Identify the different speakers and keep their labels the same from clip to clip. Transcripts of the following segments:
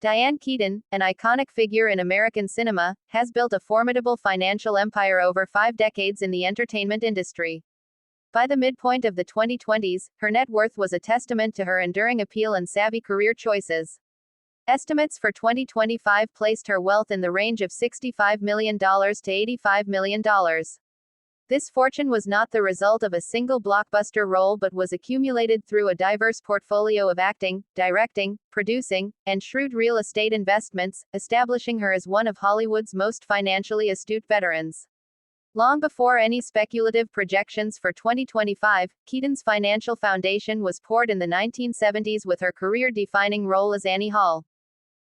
Speaker 1: Diane Keaton, an iconic figure in American cinema, has built a formidable financial empire over 5 decades in the entertainment industry. By the midpoint of the 2020s, her net worth was a testament to her enduring appeal and savvy career choices. Estimates for 2025 placed her wealth in the range of $65 million to $85 million. This fortune was not the result of a single blockbuster role but was accumulated through a diverse portfolio of acting, directing, producing, and shrewd real estate investments, establishing her as one of Hollywood's most financially astute veterans. Long before any speculative projections for 2025, Keaton's financial foundation was poured in the 1970s with her career-defining role as Annie Hall.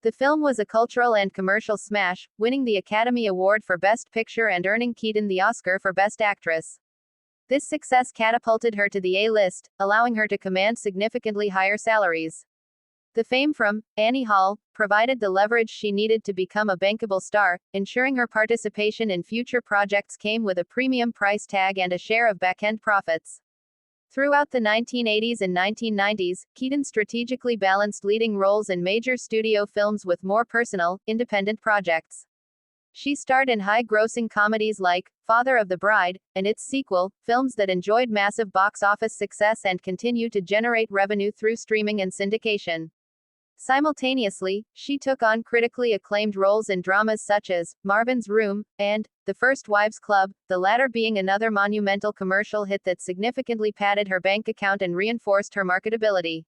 Speaker 1: The film was a cultural and commercial smash, winning the Academy Award for Best Picture and earning Keaton the Oscar for Best Actress. This success catapulted her to the A-list, allowing her to command significantly higher salaries. The fame from Annie Hall provided the leverage she needed to become a bankable star, ensuring her participation in future projects came with a premium price tag and a share of back-end profits. Throughout the 1980s and 1990s, Keaton strategically balanced leading roles in major studio films with more personal, independent projects. She starred in high-grossing comedies like Father of the Bride and its sequel, films that enjoyed massive box office success and continue to generate revenue through streaming and syndication. Simultaneously, she took on critically acclaimed roles in dramas such as Marvin's Room and The First Wives Club, the latter being another monumental commercial hit that significantly padded her bank account and reinforced her marketability.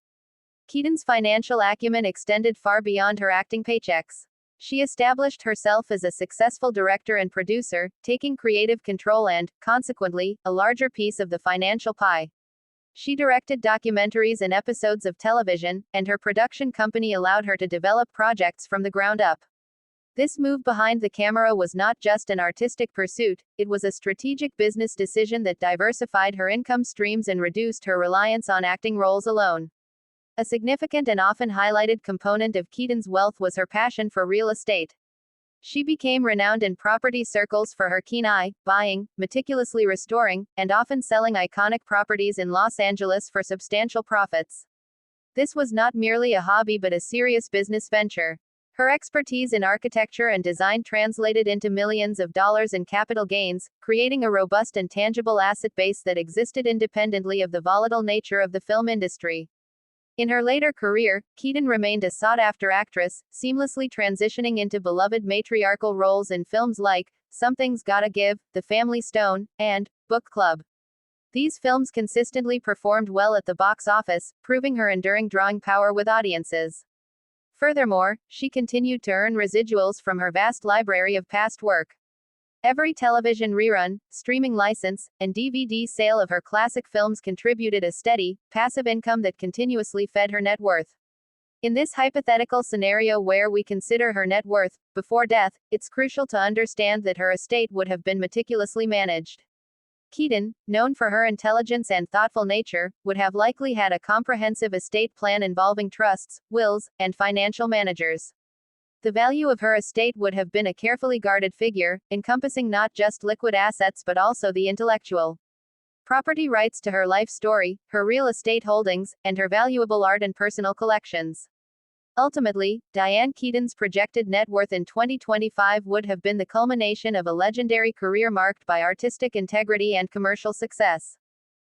Speaker 1: Keaton's financial acumen extended far beyond her acting paychecks. She established herself as a successful director and producer, taking creative control and, consequently, a larger piece of the financial pie. She directed documentaries and episodes of television, and her production company allowed her to develop projects from the ground up. This move behind the camera was not just an artistic pursuit, it was a strategic business decision that diversified her income streams and reduced her reliance on acting roles alone. A significant and often highlighted component of Keaton's wealth was her passion for real estate. She became renowned in property circles for her keen eye, buying, meticulously restoring, and often selling iconic properties in Los Angeles for substantial profits. This was not merely a hobby but a serious business venture. Her expertise in architecture and design translated into millions of dollars in capital gains, creating a robust and tangible asset base that existed independently of the volatile nature of the film industry. In her later career, Keaton remained a sought-after actress, seamlessly transitioning into beloved matriarchal roles in films like Something's Gotta Give, The Family Stone, and Book Club. These films consistently performed well at the box office, proving her enduring drawing power with audiences. Furthermore, she continued to earn residuals from her vast library of past work. Every television rerun, streaming license, and DVD sale of her classic films contributed a steady, passive income that continuously fed her net worth. In this hypothetical scenario where we consider her net worth before death, it's crucial to understand that her estate would have been meticulously managed. Keaton, known for her intelligence and thoughtful nature, would have likely had a comprehensive estate plan involving trusts, wills, and financial managers. The value of her estate would have been a carefully guarded figure, encompassing not just liquid assets but also the intellectual property rights to her life story, her real estate holdings, and her valuable art and personal collections. Ultimately, Diane Keaton's projected net worth in 2025 would have been the culmination of a legendary career marked by artistic integrity and commercial success.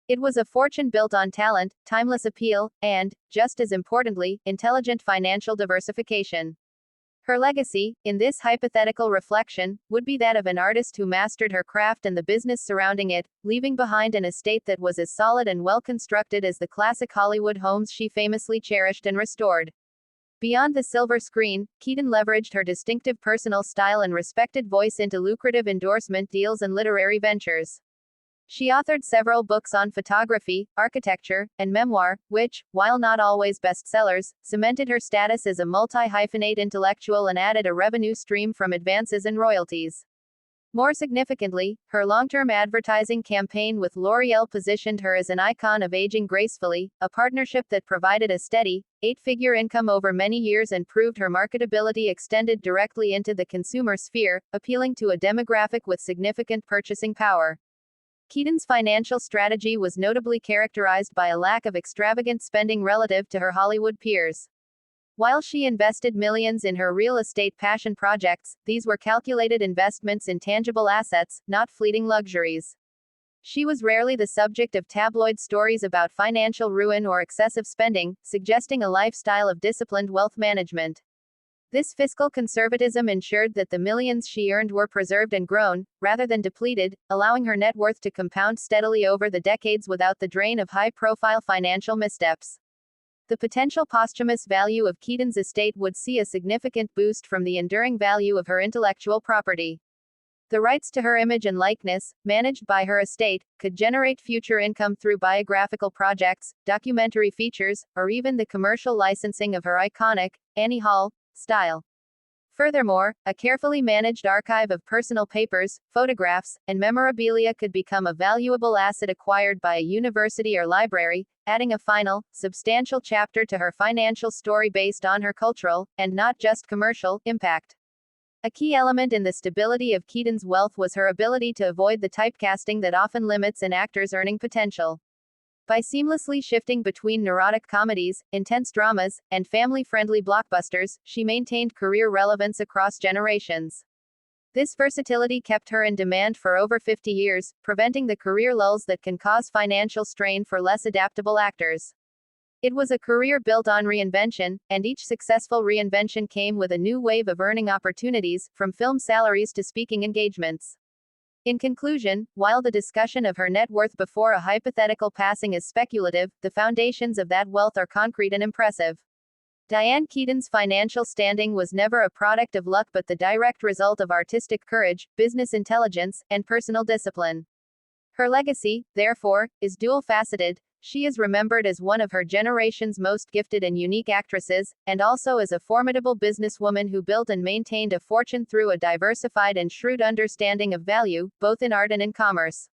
Speaker 1: It was a fortune built on talent, timeless appeal, and, just as importantly, intelligent financial diversification. Her legacy, in this hypothetical reflection, would be that of an artist who mastered her craft and the business surrounding it, leaving behind an estate that was as solid and well-constructed as the classic Hollywood homes she famously cherished and restored. Beyond the silver screen, Keaton leveraged her distinctive personal style and respected voice into lucrative endorsement deals and literary ventures. She authored several books on photography, architecture, and memoir, which, while not always bestsellers, cemented her status as a multi-hyphenate intellectual and added a revenue stream from advances and royalties. More significantly, her long-term advertising campaign with L'Oreal positioned her as an icon of aging gracefully, a partnership that provided a steady, 8-figure income over many years and proved her marketability extended directly into the consumer sphere, appealing to a demographic with significant purchasing power. Keaton's financial strategy was notably characterized by a lack of extravagant spending relative to her Hollywood peers. While she invested millions in her real estate passion projects, these were calculated investments in tangible assets, not fleeting luxuries. She was rarely the subject of tabloid stories about financial ruin or excessive spending, suggesting a lifestyle of disciplined wealth management. This fiscal conservatism ensured that the millions she earned were preserved and grown, rather than depleted, allowing her net worth to compound steadily over the decades without the drain of high-profile financial missteps. The potential posthumous value of Keaton's estate would see a significant boost from the enduring value of her intellectual property. The rights to her image and likeness, managed by her estate, could generate future income through biographical projects, documentary features, or even the commercial licensing of her iconic, Annie Hall, style. Furthermore, a carefully managed archive of personal papers, photographs, and memorabilia could become a valuable asset acquired by a university or library, adding a final, substantial chapter to her financial story based on her cultural, and not just commercial, impact. A key element in the stability of Keaton's wealth was her ability to avoid the typecasting that often limits an actor's earning potential. By seamlessly shifting between neurotic comedies, intense dramas, and family-friendly blockbusters, she maintained career relevance across generations. This versatility kept her in demand for over 50 years, preventing the career lulls that can cause financial strain for less adaptable actors. It was a career built on reinvention, and each successful reinvention came with a new wave of earning opportunities, from film salaries to speaking engagements. In conclusion, while the discussion of her net worth before a hypothetical passing is speculative, the foundations of that wealth are concrete and impressive. Diane Keaton's financial standing was never a product of luck but the direct result of artistic courage, business intelligence, and personal discipline. Her legacy, therefore, is dual-faceted. She is remembered as one of her generation's most gifted and unique actresses, and also as a formidable businesswoman who built and maintained a fortune through a diversified and shrewd understanding of value, both in art and in commerce.